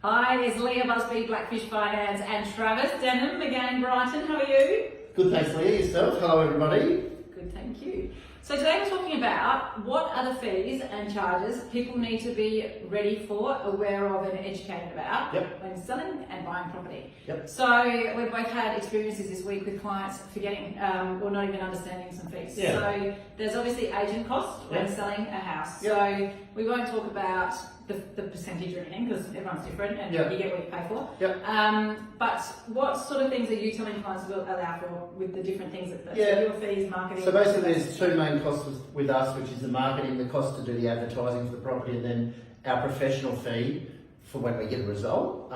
Hi, it's Leah Busby, Blackfish Finance, and Travis Denham again, Brighton. How are you? Good, thanks, Leah. Yourself? Hello, everybody. Good, thank you. So today we're talking about what are the fees and charges people need to be ready for, aware of, and educated about when selling and buying property. So we've both had experiences this week with clients forgetting or not even understanding some fees. So there's obviously agent cost when selling a house. So we won't talk about the percentage or anything because everyone's different and you get what you pay for. But what sort of things are you telling clients will allow for with the different things that your fees, marketing? So basically there's two main costs with us, which is the marketing, the cost to do the advertising for the property, and then our professional fee for when we get a result.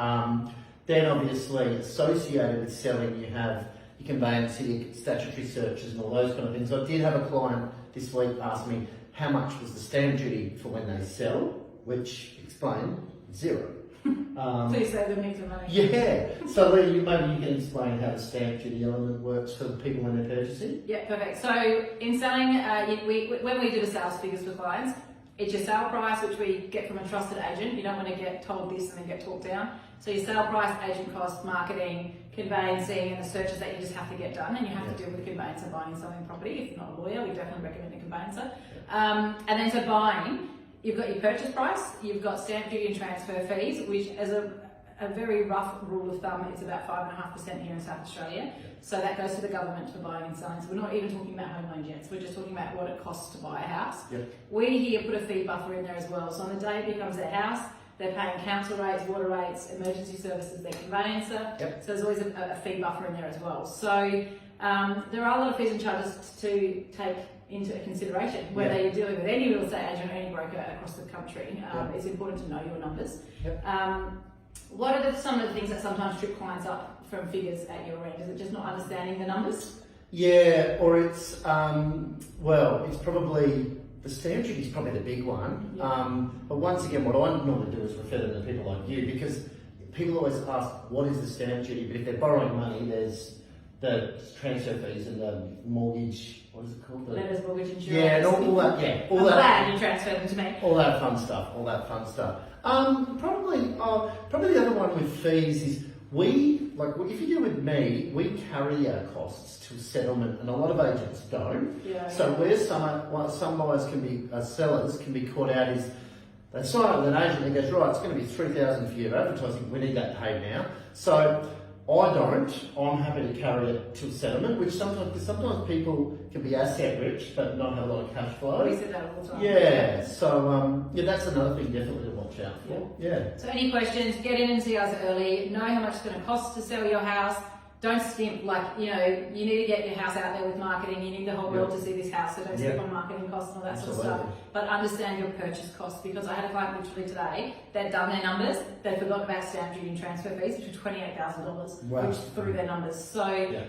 Then obviously associated with selling you have your conveyancing, your statutory searches and all those kind of things. I did have a client this week ask me how much was the stamp duty for when they sell, which explained zero. So you save them heaps of money. Yeah. So Lee, maybe you can explain how the stamp duty element works for the people when they're purchasing. Yeah, perfect. So in selling, when we do the sales figures for clients, it's your sale price, which we get from a trusted agent. You don't want to get told this and then get talked down. So your sale price, agent cost, marketing, conveyancing, and the searches that you just have to get done, and you have to deal with a conveyancer buying and selling property. If you're not a lawyer, we definitely recommend a conveyancer. And then so buying, you've got your purchase price, you've got stamp duty and transfer fees, which as a very rough rule of thumb, it's about 5.5% here in South Australia. So that goes to the government for buying and selling. So we're not even talking about home loans yet. So we're just talking about what it costs to buy a house. We here put a fee buffer in there as well. So on the day it becomes their house, they're paying council rates, water rates, emergency services, their conveyancer. So there's always a fee buffer in there as well. So there are a lot of fees and charges to take into consideration, whether you're dealing with any real estate agent or any broker across the country. It's important to know your numbers. What are some of the things that sometimes trip clients up from figures at your end? Is it just not understanding the numbers? Yeah, or it's, well, it's probably, the stamp duty is probably the big one. But once again, what I normally do is refer them to people like you, because people always ask, what is the stamp duty? But if they're borrowing money, there's the transfer fees and the mortgage, what is it called? Letters, mortgage, insurance. Yeah, and all that, I'm glad you transferred them to me. All that fun stuff, Probably the other one with fees is if you do with me, we carry our costs to settlement, and a lot of agents don't. So where some buyers can be, sellers can be caught out is they sign up with an agent and goes, right, it's going to be $3,000 for your advertising, we need that paid now. So I don't. I'm happy to carry it to settlement, which sometimes people can be asset rich but not have a lot of cash flow. We said that all the time. Yeah. So that's another thing definitely to watch out for. So any questions? Get in and see us early. Know how much it's going to cost to sell your house. Don't skimp. You need to get your house out there with marketing. You need the whole world to see this house, so don't skip on marketing costs and all that sort of stuff. But understand your purchase costs, because I had a client literally today, they'd done their numbers, they forgot about stamp duty and transfer fees, which were $28,000, which threw their numbers. So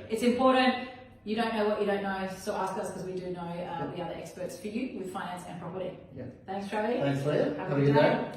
it's important. You don't know what you don't know, so ask us, because we do know the other experts for you with finance and property. Thanks, Travis. Thanks, Leah. Have a good day.